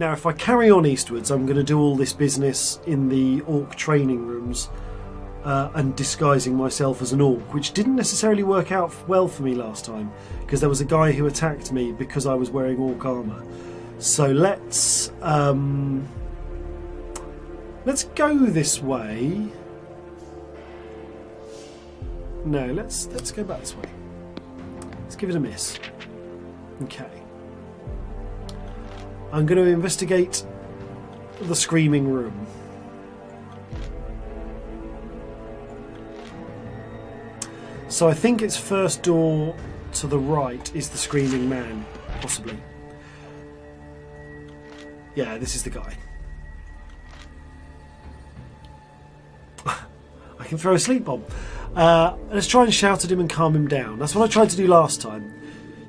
Now, if I carry on eastwards, I'm going to do all this business in the orc training rooms and disguising myself as an orc, which didn't necessarily work out well for me last time, because there was a guy who attacked me because I was wearing orc armour. So let's go this way. No, let's go back this way. Let's give it a miss. Okay. I'm going to investigate the screaming room. So I think it's first door to the right is the screaming man, possibly. Yeah, this is the guy. I can throw a sleep bomb. Let's try and shout at him and calm him down. That's what I tried to do last time.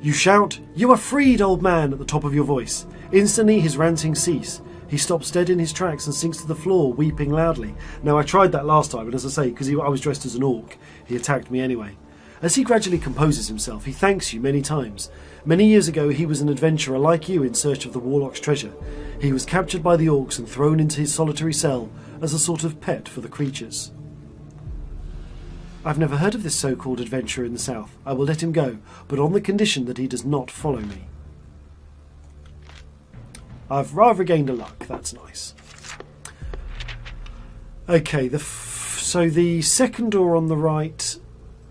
You shout, "You are freed, old man," at the top of your voice. Instantly his ranting cease. He stops dead in his tracks and sinks to the floor, weeping loudly. Now, I tried that last time, and as I say, because I was dressed as an orc, he attacked me anyway. As he gradually composes himself, he thanks you many times. Many years ago, he was an adventurer like you in search of the Warlock's treasure. He was captured by the orcs and thrown into his solitary cell as a sort of pet for the creatures. I've never heard of this so-called adventurer in the south. I will let him go, but on the condition that he does not follow me. I've regained a luck. That's nice. Okay, so the second door on the right,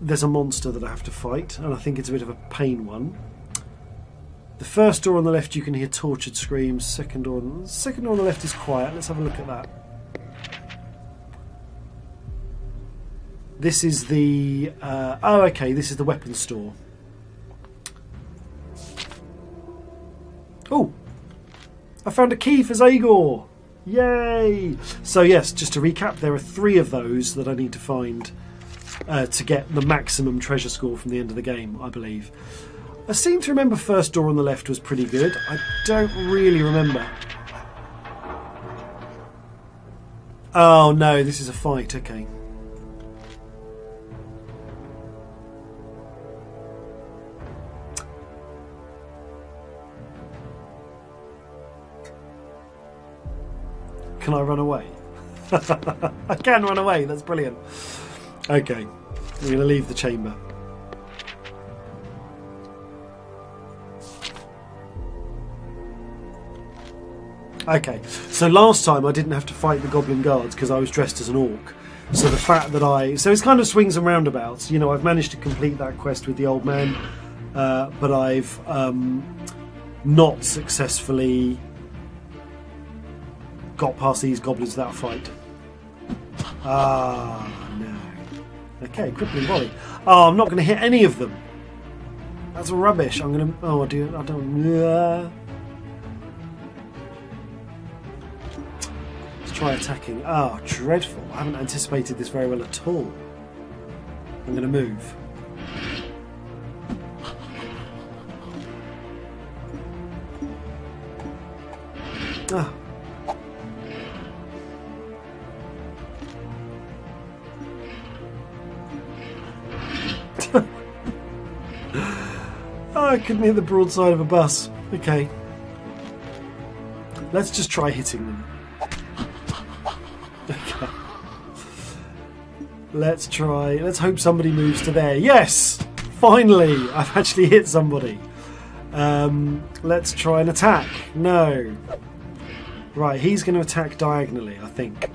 there's a monster that I have to fight, and I think it's a bit of a pain one. The first door on the left, you can hear tortured screams. Second door on the left is quiet. Let's have a look at that. This is the... this is the weapons store. Oh! I found a key for Zagor! Yay! So yes, just to recap, there are 3 of those that I need to find to get the maximum treasure score from the end of the game, I believe. I seem to remember first door on the left was pretty good. I don't really remember. Oh no, this is a fight, okay. Can I run away? I can run away, that's brilliant. Okay, I'm going to leave the chamber. Okay, so last time I didn't have to fight the goblin guards because I was dressed as an orc. So the fact that so it's kind of swings and roundabouts. You know, I've managed to complete that quest with the old man, but I've not successfully got past these goblins without a fight. Ah, no. Okay, crippling volley. Oh, I'm not going to hit any of them. That's rubbish. I'm going to... Oh, I don't... Let's try attacking. Oh, dreadful. I haven't anticipated this very well at all. I'm going to move. Ah. Oh, I couldn't hit the broadside of a bus. Okay. Let's just try hitting them. Okay. Let's try. Let's hope somebody moves to there. Yes! Finally! I've actually hit somebody. Let's try an attack. No. Right, he's going to attack diagonally, I think.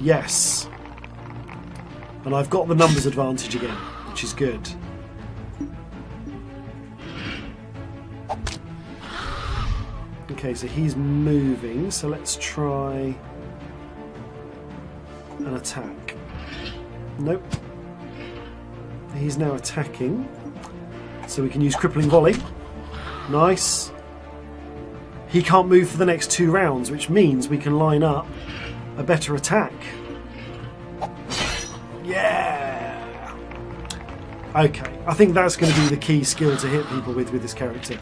Yes. And I've got the numbers advantage again, which is good. Okay, so he's moving, so let's try an attack. Nope. He's now attacking, so we can use crippling volley. Nice. He can't move for the next 2 rounds, which means we can line up a better attack. Yeah! Okay, I think that's going to be the key skill to hit people with this character.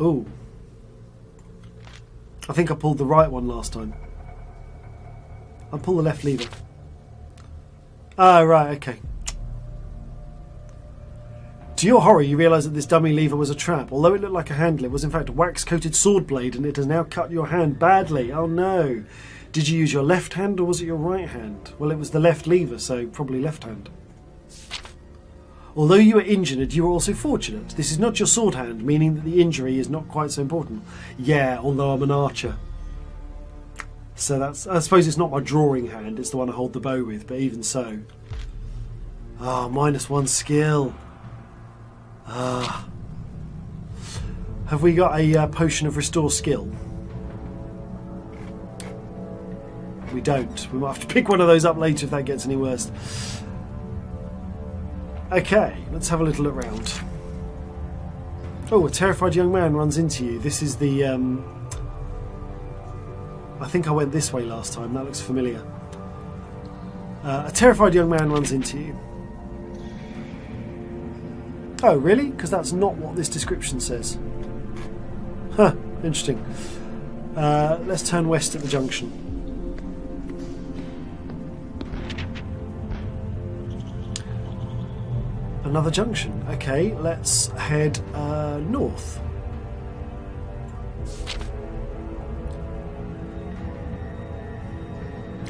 Ooh. I think I pulled the right one last time. I'll pull the left lever. Oh, right, okay. To your horror, you realise that this dummy lever was a trap. Although it looked like a handle, it was in fact a wax-coated sword blade, and it has now cut your hand badly. Oh no. Did you use your left hand or was it your right hand? Well, it was the left lever, so probably left hand. Although you were injured, you were also fortunate. This is not your sword hand, meaning that the injury is not quite so important. Yeah, although I'm an archer. So that's... I suppose it's not my drawing hand, it's the one I hold the bow with, but even so. Ah, -1 skill. Ah. Have we got a potion of restore skill? We don't. We might have to pick one of those up later if that gets any worse. Okay, let's have a little look round. Oh, a terrified young man runs into you. This is the... I think I went this way last time. That looks familiar. A terrified young man runs into you. Oh, really? Because that's not what this description says. Huh, interesting. Let's turn west at the junction. Another junction. Okay, let's head north.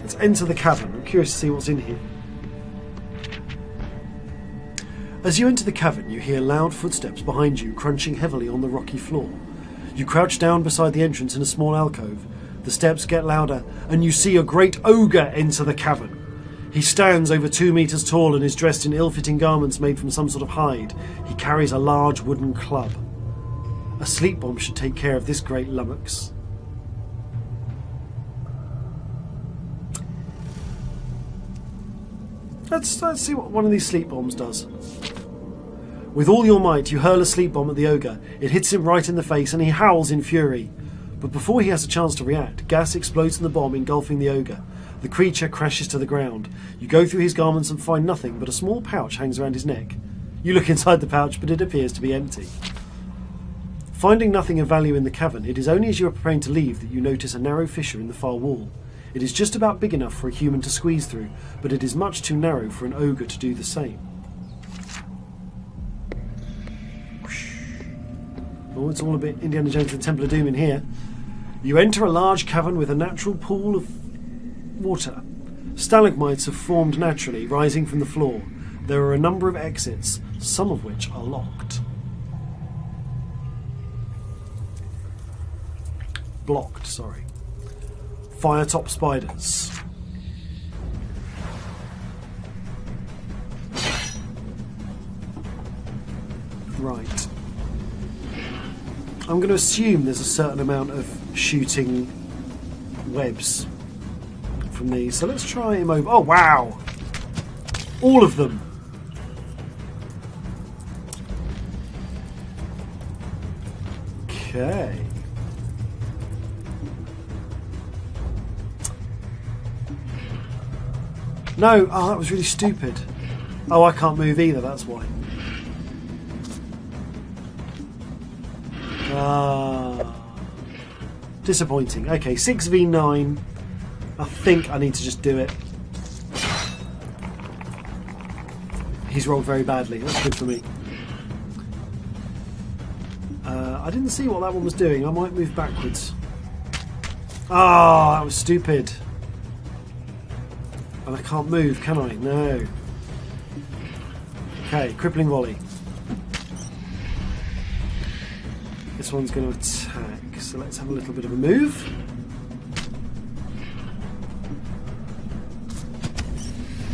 Let's enter the cavern. I'm curious to see what's in here. As you enter the cavern, you hear loud footsteps behind you, crunching heavily on the rocky floor. You crouch down beside the entrance in a small alcove. The steps get louder, and you see a great ogre enter the cavern. He stands over 2 meters tall and is dressed in ill-fitting garments made from some sort of hide. He carries a large wooden club. A sleep bomb should take care of this great lummox. Let's see what one of these sleep bombs does. With all your might, you hurl a sleep bomb at the ogre. It hits him right in the face and he howls in fury. But before he has a chance to react, gas explodes in the bomb, engulfing the ogre. The creature crashes to the ground. You go through his garments and find nothing but a small pouch hangs around his neck. You look inside the pouch, but it appears to be empty. Finding nothing of value in the cavern, it is only as you are preparing to leave that you notice a narrow fissure in the far wall. It is just about big enough for a human to squeeze through, but it is much too narrow for an ogre to do the same. Oh, it's all a bit Indiana Jones and the Temple of Doom in here. You enter a large cavern with a natural pool of water. Stalagmites have formed naturally, rising from the floor. There are a number of exits, some of which are locked. Blocked, sorry. Firetop spiders. Right. I'm going to assume there's a certain amount of shooting webs from these. So let's try him over. Oh, wow! All of them! Okay. No! Oh, that was really stupid. Oh, I can't move either, that's why. Disappointing. Okay, 6v9. I think I need to just do it. He's rolled very badly. That's good for me. I didn't see what that one was doing. I might move backwards. Ah, that was stupid. And I can't move, can I? No. Okay, crippling volley. This one's going to attack, so let's have a little bit of a move.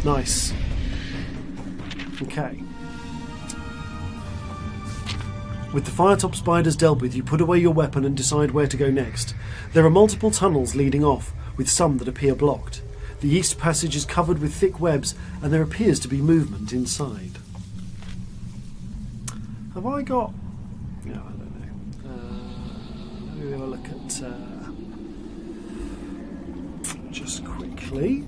Nice. Okay. With the firetop spiders dealt with, you put away your weapon and decide where to go next. There are multiple tunnels leading off, with some that appear blocked. The east passage is covered with thick webs, and there appears to be movement inside. Have I got... No, I don't know. Let me have a look at... just quickly...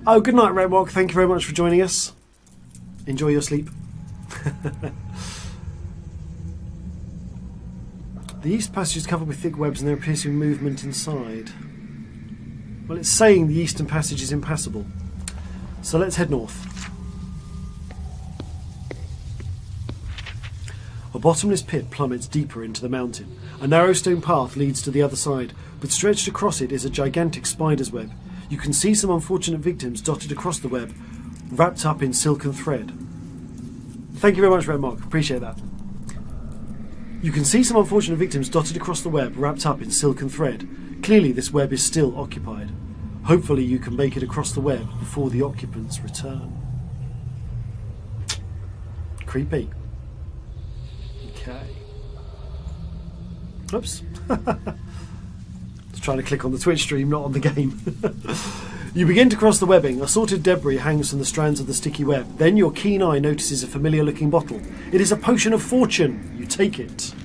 Oh, good night, Redwalk. Thank you very much for joining us. Enjoy your sleep. The east passage is covered with thick webs and there appears to be movement inside. Well, it's saying the eastern passage is impassable. So let's head north. A bottomless pit plummets deeper into the mountain. A narrow stone path leads to the other side, but stretched across it is a gigantic spider's web. You can see some unfortunate victims dotted across the web, wrapped up in silken thread. Thank you very much, Red Mark. Appreciate that. You can see some unfortunate victims dotted across the web, wrapped up in silken thread. Clearly this web is still occupied. Hopefully you can make it across the web before the occupants return. Creepy. Okay. Oops. I was trying to click on the Twitch stream, not on the game. You begin to cross the webbing. Assorted debris hangs from the strands of the sticky web. Then your keen eye notices a familiar-looking bottle. It is a potion of fortune. You take it.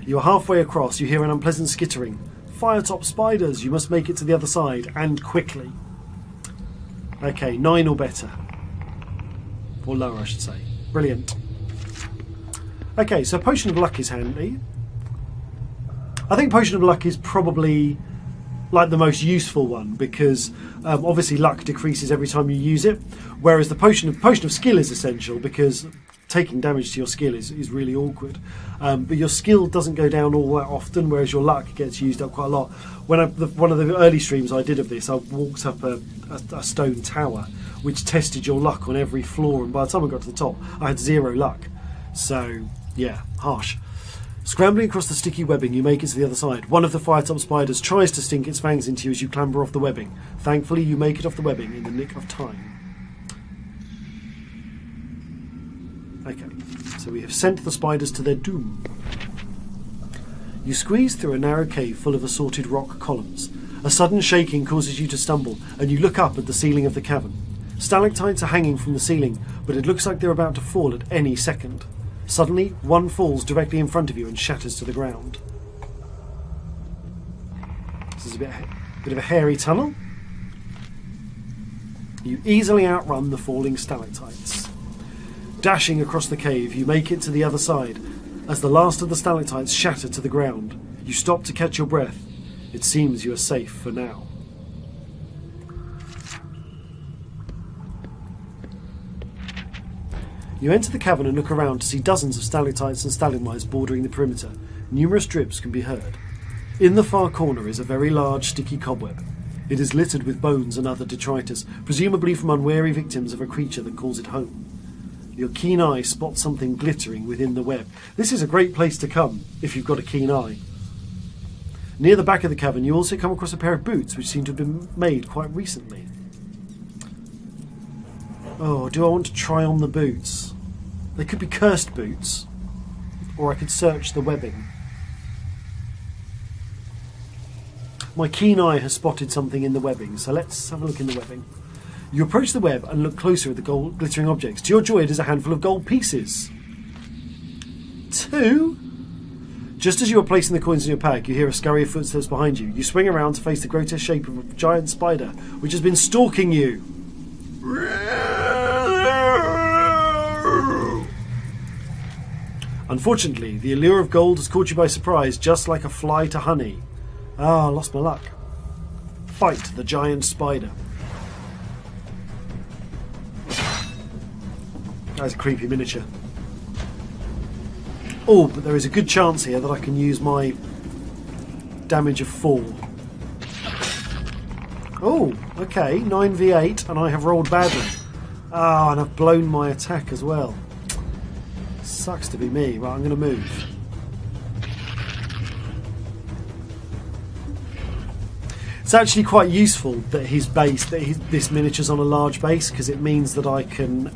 You are halfway across. You hear an unpleasant skittering. Firetop spiders. You must make it to the other side, and quickly. Okay, 9 or better. Or lower, I should say. Brilliant. Okay, so Potion of Luck is handy. I think Potion of Luck is probably like the most useful one because obviously luck decreases every time you use it, whereas the potion of skill is essential because taking damage to your skill is really awkward. But your skill doesn't go down all that often, whereas your luck gets used up quite a lot. One of the early streams I did of this, I walked up a stone tower which tested your luck on every floor, and by the time I got to the top I had 0 luck. So yeah, harsh. Scrambling across the sticky webbing, you make it to the other side. One of the firetop spiders tries to sink its fangs into you as you clamber off the webbing. Thankfully, you make it off the webbing in the nick of time. Okay, so we have sent the spiders to their doom. You squeeze through a narrow cave full of assorted rock columns. A sudden shaking causes you to stumble, and you look up at the ceiling of the cavern. Stalactites are hanging from the ceiling, but it looks like they're about to fall at any second. Suddenly, one falls directly in front of you and shatters to the ground. This is a bit of a hairy tunnel. You easily outrun the falling stalactites. Dashing across the cave, you make it to the other side. As the last of the stalactites shatter to the ground, you stop to catch your breath. It seems you are safe for now. You enter the cavern and look around to see dozens of stalactites and stalagmites bordering the perimeter. Numerous drips can be heard. In the far corner is a very large sticky cobweb. It is littered with bones and other detritus, presumably from unwary victims of a creature that calls it home. Your keen eye spots something glittering within the web. This is a great place to come if you've got a keen eye. Near the back of the cavern you also come across a pair of boots which seem to have been made quite recently. Oh, do I want to try on the boots? They could be cursed boots, or I could search the webbing. My keen eye has spotted something in the webbing, so let's have a look in the webbing. You approach the web and look closer at the gold glittering objects. To your joy, it is a handful of gold pieces. 2? Just as you are placing the coins in your pack, you hear a scurry of footsteps behind you. You swing around to face the grotesque shape of a giant spider, which has been stalking you. Unfortunately, the allure of gold has caught you by surprise, just like a fly to honey. Ah, lost my luck. Fight the giant spider. That's a creepy miniature. Oh, but there is a good chance here that I can use my damage of 4. Oh, okay, 9v8, and I have rolled badly. Ah, and I've blown my attack as well. Sucks to be me. Right, I'm going to move. It's actually quite useful that this miniature's on a large base, because it means that I can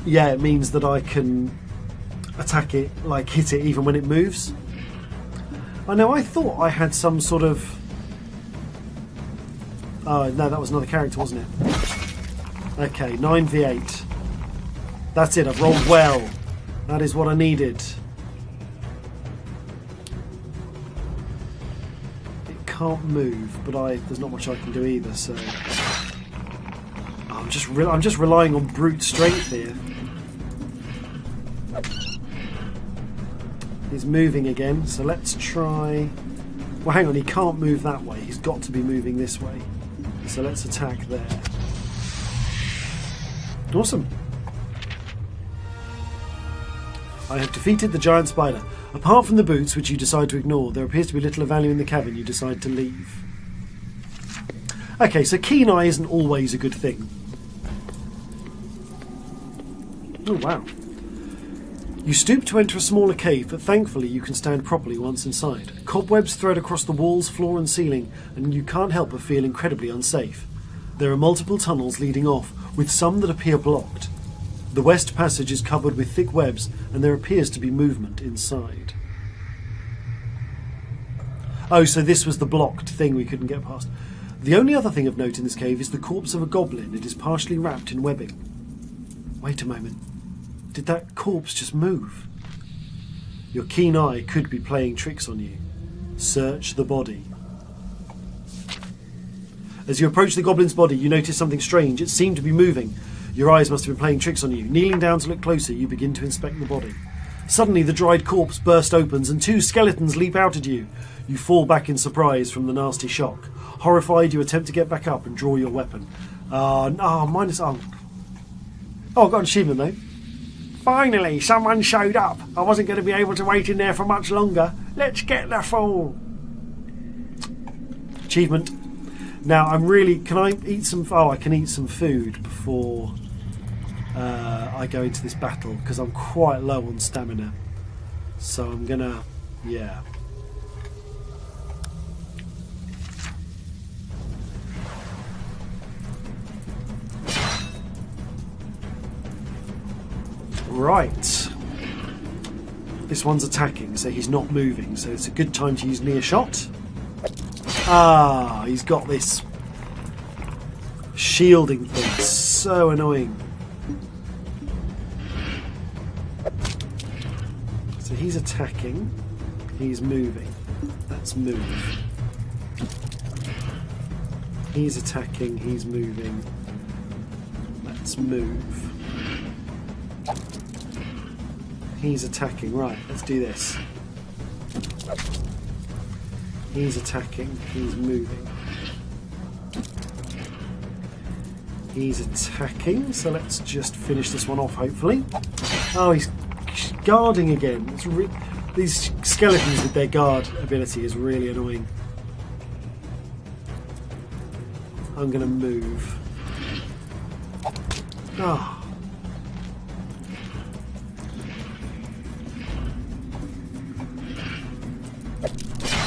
it means that I can attack it, like hit it even when it moves. I know, I thought I had some sort of... Oh, no, that was another character, wasn't it? Okay, 9v8. That's it, I've rolled well. That is what I needed. can't move, but there's not much I can do either. So I'm just relying on brute strength here. He's moving again, so let's try. Well, hang on, he can't move that way. He's got to be moving this way. So let's attack there. Awesome. I have defeated the giant spider. Apart from the boots, which you decide to ignore, there appears to be little of value in the cabin. You decide to leave. Okay, so keen eye isn't always a good thing. Oh, wow. You stoop to enter a smaller cave, but thankfully you can stand properly once inside. Cobwebs thread across the walls, floor and ceiling, and you can't help but feel incredibly unsafe. There are multiple tunnels leading off, with some that appear blocked. The west passage is covered with thick webs, and there appears to be movement inside. Oh, so this was the blocked thing we couldn't get past. The only other thing of note in this cave is the corpse of a goblin. It is partially wrapped in webbing. Wait a moment. Did that corpse just move? Your keen eye could be playing tricks on you. Search the body. As you approach the goblin's body, you notice something strange. It seemed to be moving. Your eyes must have been playing tricks on you. Kneeling down to look closer, you begin to inspect the body. Suddenly, the dried corpse burst opens and 2 skeletons leap out at you. You fall back in surprise from the nasty shock. Horrified, you attempt to get back up and draw your weapon. Minus... Oh, I got an achievement, though. Finally, someone showed up. I wasn't going to be able to wait in there for much longer. Let's get the fool. Achievement. Now, I'm really... Can I eat some... Oh, I can eat some food before I go into this battle, because I'm quite low on stamina. So I'm going to... Yeah. Right. This one's attacking, so he's not moving, so it's a good time to use near shot. Ah, he's got this shielding thing. So annoying. So he's attacking. He's moving. Let's move. He's attacking. He's moving. Let's move. He's attacking. Right, let's do this. He's attacking. He's moving. He's attacking. So let's just finish this one off, hopefully. Oh, he's guarding again. These skeletons with their guard ability is really annoying. I'm going to move. Ah.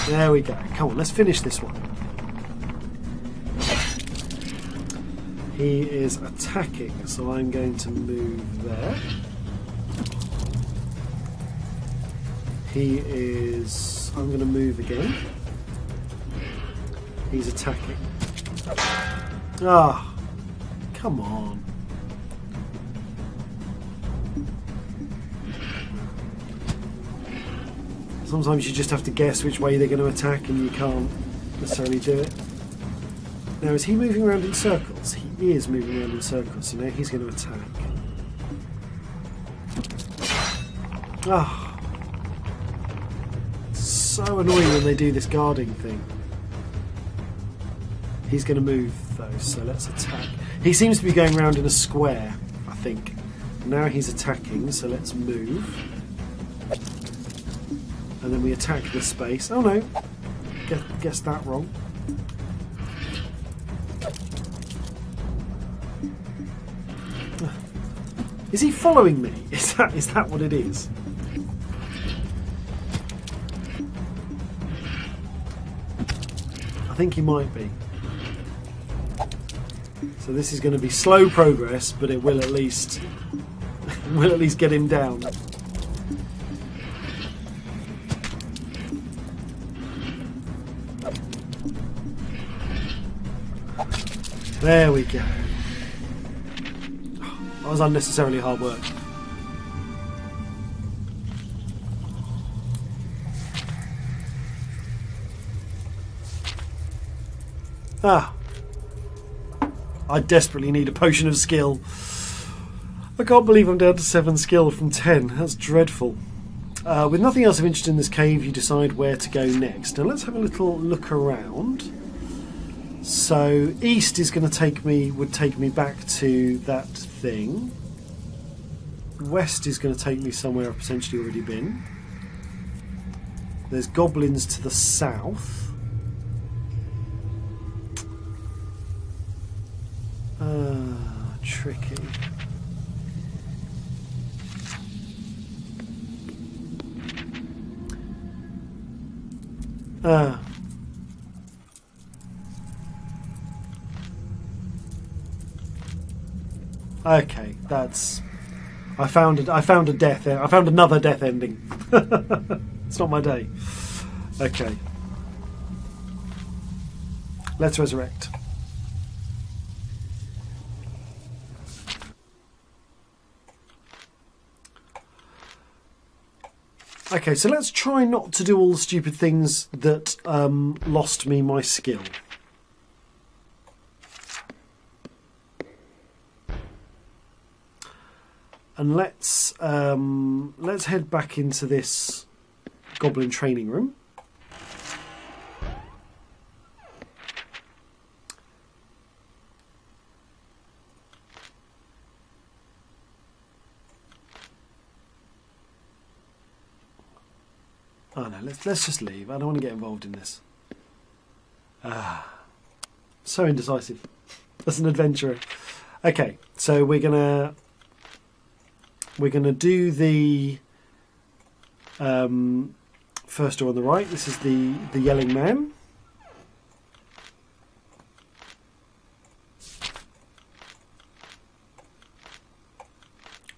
There we go. Come on, let's finish this one. He is attacking, so I'm going to move there. He is... I'm going to move again. He's attacking. Ah, come on. Sometimes you just have to guess which way they're going to attack and you can't necessarily do it. Now, is he moving around in circles? He is moving around in circles, so now he's going to attack. Ah. So annoying when they do this guarding thing. He's going to move, though, so let's attack. He seems to be going around in a square, I think. Now he's attacking, so let's move. And then we attack this space. Oh no, guessed that wrong. Is he following me? Is that what it is? I think he might be. So this is going to be slow progress, but it will at least get him down. There we go. That was unnecessarily hard work. Ah. I desperately need a potion of skill. I can't believe I'm down to 7 skill from 10. That's dreadful. With nothing else of interest in this cave, you decide where to go next. Now let's have a little look around. So east is going to would take me back to that thing. West is going to take me somewhere I've potentially already been. There's goblins to the south. Tricky. Okay, that's. I found a death. I found another death ending. It's not my day. Okay. Let's resurrect. Okay, so let's try not to do all the stupid things that lost me my skill. And let's head back into this goblin training room. Oh no, let's just leave. I don't want to get involved in this. So indecisive. As an adventurer. Okay, so we're gonna do the first door on the right. This is the yelling man.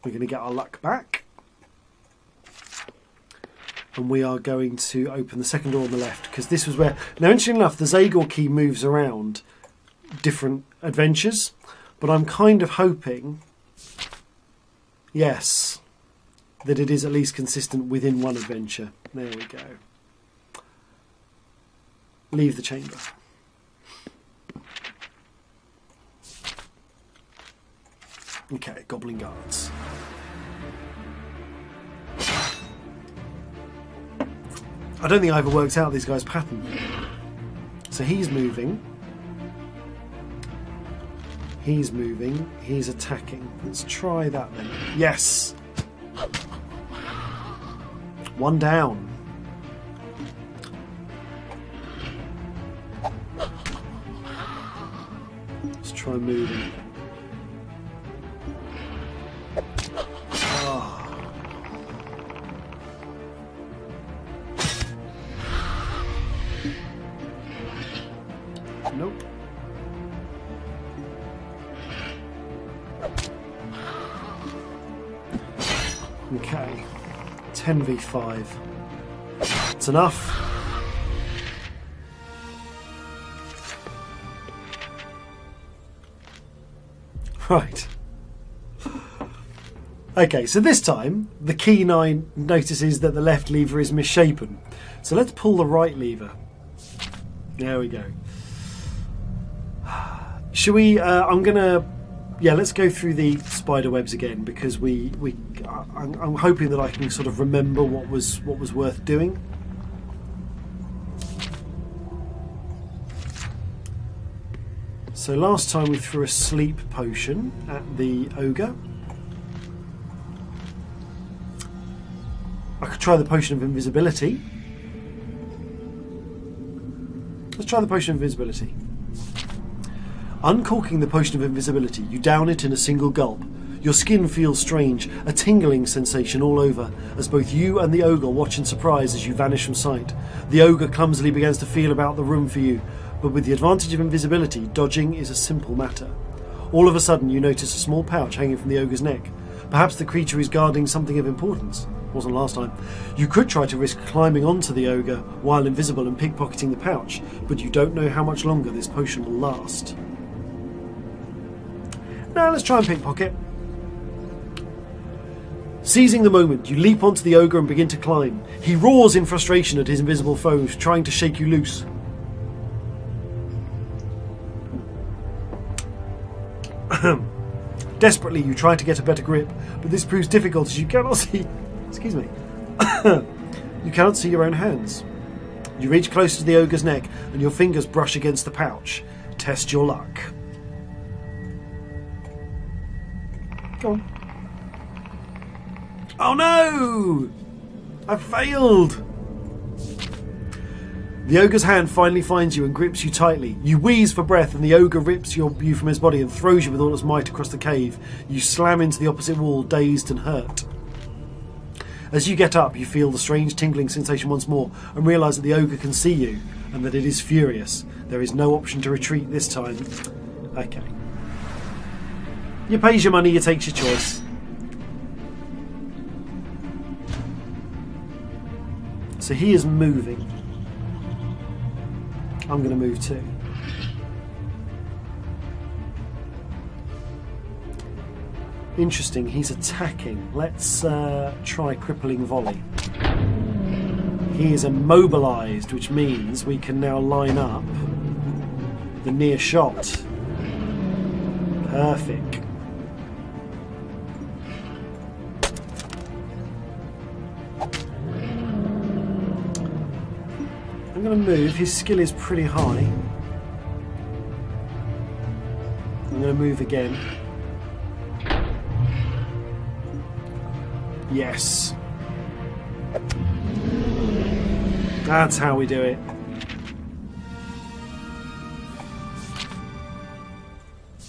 We're going to get our luck back. And we are going to open the second door on the left, because this was where... Now, interestingly enough, the Zagor key moves around different adventures, but I'm kind of hoping... Yes, that it is at least consistent within one adventure. There we go. Leave the chamber. Okay, goblin guards. I don't think I ever worked out this guy's pattern. So he's moving. He's moving. He's attacking. Let's try that then. Yes! One down. Let's try moving. Nope. Okay. 10v5. It's enough. Right. Okay, so this time the key 9 notices that the left lever is misshapen. So let's pull the right lever. There we go. Should we? Let's go through the spider webs again, because I'm hoping that I can sort of remember what was worth doing. So last time we threw a sleep potion at the ogre. I could try the potion of invisibility. Let's try the potion of invisibility. Uncorking the potion of invisibility, you down it in a single gulp. Your skin feels strange, a tingling sensation all over, as both you and the ogre watch in surprise as you vanish from sight. The ogre clumsily begins to feel about the room for you, but with the advantage of invisibility, dodging is a simple matter. All of a sudden, you notice a small pouch hanging from the ogre's neck. Perhaps the creature is guarding something of importance. Wasn't last time. You could try to risk climbing onto the ogre while invisible and pickpocketing the pouch, but you don't know how much longer this potion will last. Now let's try and pickpocket. Seizing the moment, you leap onto the ogre and begin to climb. He roars in frustration at his invisible foes, trying to shake you loose. Desperately, you try to get a better grip, but this proves difficult as you cannot see... Excuse me. You cannot see your own hands. You reach close to the ogre's neck, and your fingers brush against the pouch. Test your luck. Go on. Oh no! I failed! The ogre's hand finally finds you and grips you tightly. You wheeze for breath and the ogre rips you from his body and throws you with all its might across the cave. You slam into the opposite wall, dazed and hurt. As you get up, you feel the strange tingling sensation once more and realise that the ogre can see you and that it is furious. There is no option to retreat this time. Okay. You pays your money, you takes your choice. So he is moving. I'm going to move too. Interesting, he's attacking. Let's try crippling volley. He is immobilised, which means we can now line up the near shot. Perfect. I'm going to move. His skill is pretty high. I'm going to move again. Yes. That's how we do it.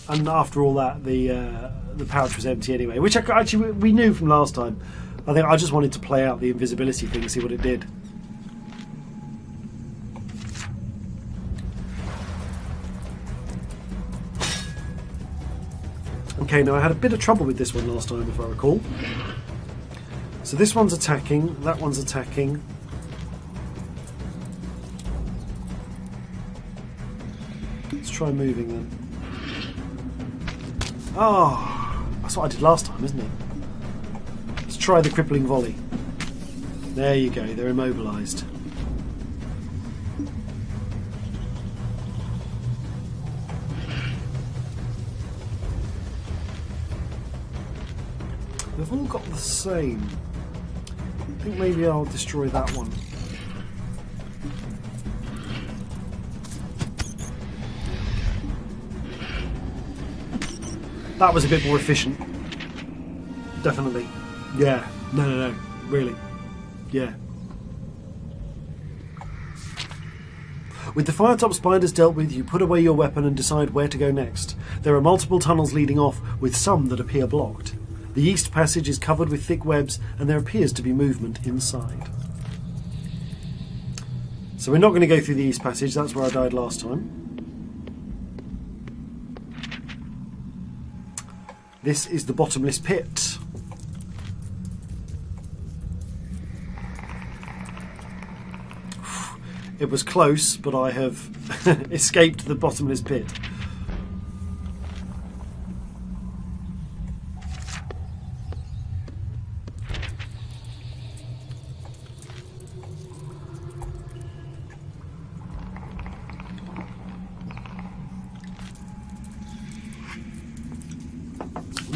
And after all that, the pouch was empty anyway, which actually we knew from last time. I think I just wanted to play out the invisibility thing, see what it did. Okay, now I had a bit of trouble with this one last time, if I recall. So this one's attacking, that one's attacking. Let's try moving then. Oh, that's what I did last time, isn't it? Let's try the crippling volley. There you go, they're immobilised. They've all got the same. I think maybe I'll destroy that one. That was a bit more efficient. Definitely. Yeah. No. Really. Yeah. With the firetop spiders dealt with, you put away your weapon and decide where to go next. There are multiple tunnels leading off, with some that appear blocked. The east passage is covered with thick webs, and there appears to be movement inside. So we're not going to go through the east passage, that's where I died last time. This is the bottomless pit. It was close, but I have escaped the bottomless pit.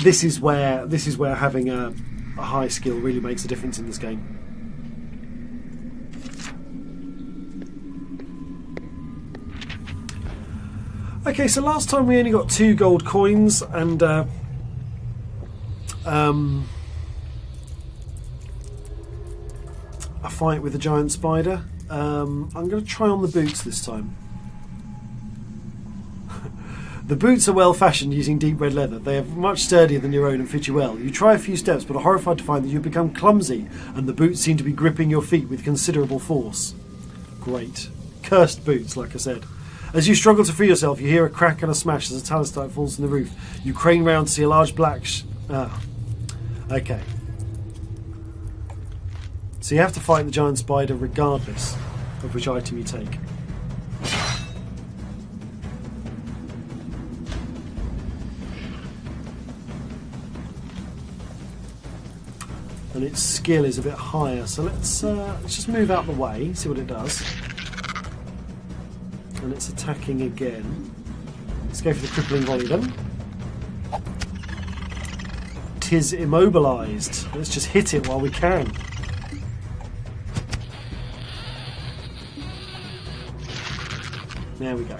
This is where having a high skill really makes a difference in this game. Okay, so last time we only got 2 gold coins and a fight with a giant spider. I'm going to try on the boots this time. The boots are well fashioned using deep red leather. They are much sturdier than your own and fit you well. You try a few steps but are horrified to find that you've become clumsy and the boots seem to be gripping your feet with considerable force. Great. Cursed boots, like I said. As you struggle to free yourself, you hear a crack and a smash as a talistite falls from the roof. You crane round to see a large black... Okay. So you have to fight the giant spider regardless of which item you take. And its skill is a bit higher, so let's just move out the way, see what it does. And it's attacking again. Let's go for the crippling volley then. is immobilised. Let's just hit it while we can. There we go.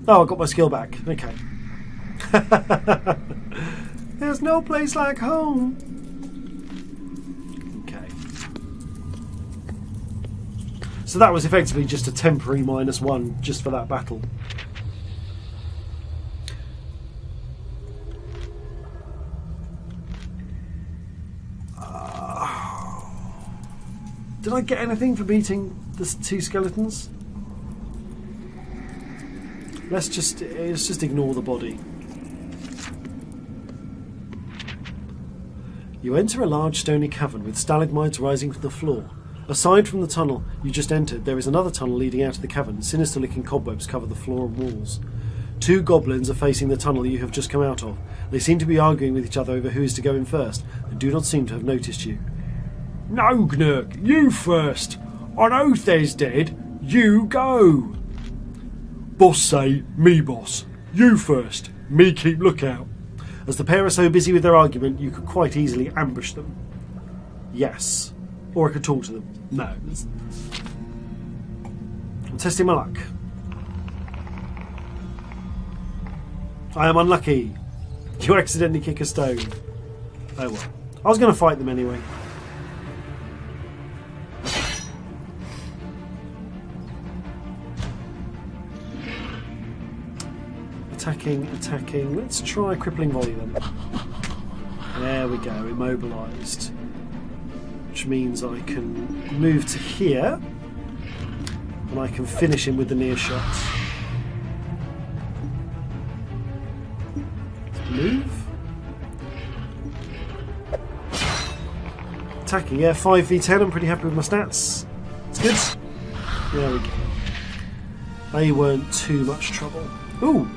Oh, I got my skill back. Okay. There's no place like home. Okay. So that was effectively just a temporary -1 just for that battle. Did I get anything for beating the 2 skeletons? Let's just ignore the body. You enter a large stony cavern with stalagmites rising from the floor. Aside from the tunnel you just entered, there is another tunnel leading out of the cavern. Sinister-looking cobwebs cover the floor and walls. 2 goblins are facing the tunnel you have just come out of. They seem to be arguing with each other over who is to go in first, and do not seem to have noticed you. No, Gnurk, you first. On oath there's dead, you go. Boss say, me boss. You first, me keep lookout. As the pair are so busy with their argument, you could quite easily ambush them. Yes. Or I could talk to them. No. I'm testing my luck. I am unlucky. You accidentally kick a stone. Oh well. I was going to fight them anyway. Attacking. Let's try crippling volley then. There we go, immobilised. Which means I can move to here and I can finish him with the near shot. Move. Attacking, yeah, 5v10, I'm pretty happy with my stats. It's good. There we go. They weren't too much trouble. Ooh!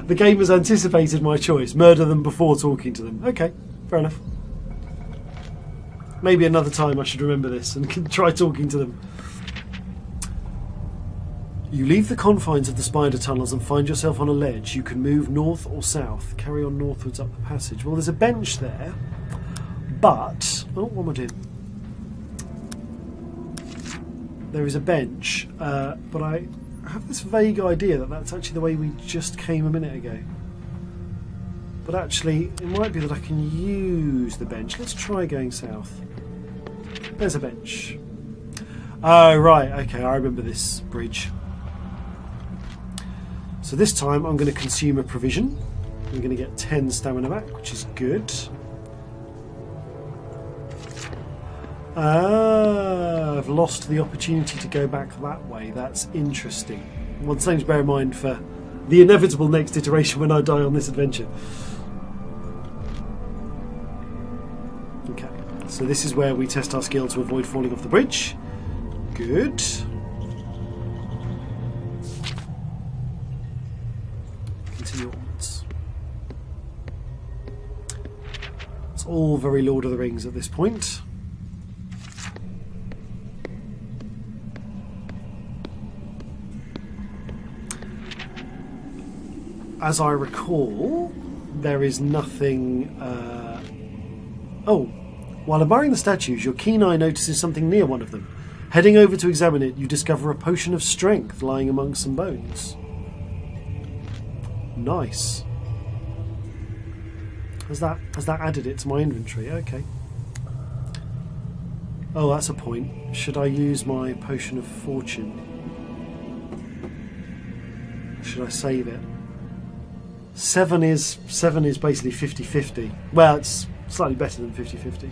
The game has anticipated my choice. Murder them before talking to them. Okay, fair enough. Maybe another time I should remember this and try talking to them. You leave the confines of the spider tunnels and find yourself on a ledge. You can move north or south. Carry on northwards up the passage. Well, there's a bench there, but... Oh, what am I doing? There is a bench, but I have this vague idea that that's actually the way we just came a minute ago. But actually, it might be that I can use the bench. Let's try going south. There's a bench. Oh, right. Okay, I remember this bridge. So this time I'm going to consume a provision. I'm going to get 10 stamina back, which is good. I've lost the opportunity to go back that way. That's interesting. One thing to bear in mind for the inevitable next iteration when I die on this adventure. Okay, so this is where we test our skill to avoid falling off the bridge. Good. Continue onwards. It's all very Lord of the Rings at this point. As I recall, there is nothing... Oh, while admiring the statues, your keen eye notices something near one of them. Heading over to examine it, you discover a potion of strength lying among some bones. Nice. Has that added it to my inventory? Okay. Oh, that's a point. Should I use my potion of fortune? Should I save it? 7 is basically 50-50. Well, it's slightly better than 50-50.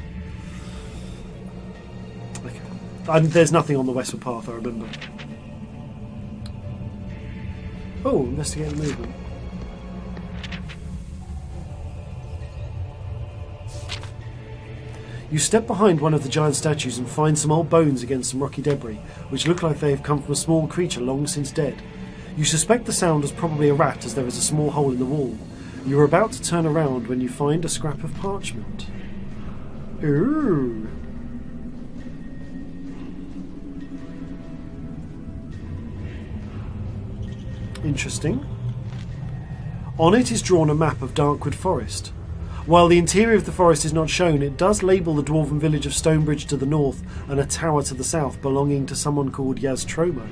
Okay. And there's nothing on the westward path, I remember. Oh, investigate the movement. You step behind one of the giant statues and find some old bones against some rocky debris, which look like they have come from a small creature long since dead. You suspect the sound was probably a rat, as there is a small hole in the wall. You are about to turn around when you find a scrap of parchment. Ooh. Interesting. On it is drawn a map of Darkwood Forest. While the interior of the forest is not shown, it does label the dwarven village of Stonebridge to the north and a tower to the south belonging to someone called Yaztromo.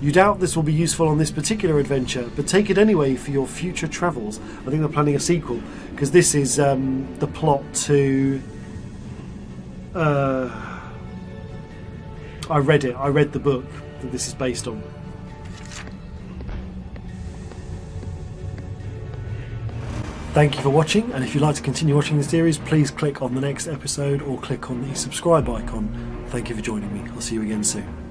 You doubt this will be useful on this particular adventure, but take it anyway for your future travels. I think they're planning a sequel, because this is the plot to... I read the book that this is based on. Thank you for watching, and if you'd like to continue watching the series, please click on the next episode or click on the subscribe icon. Thank you for joining me. I'll see you again soon.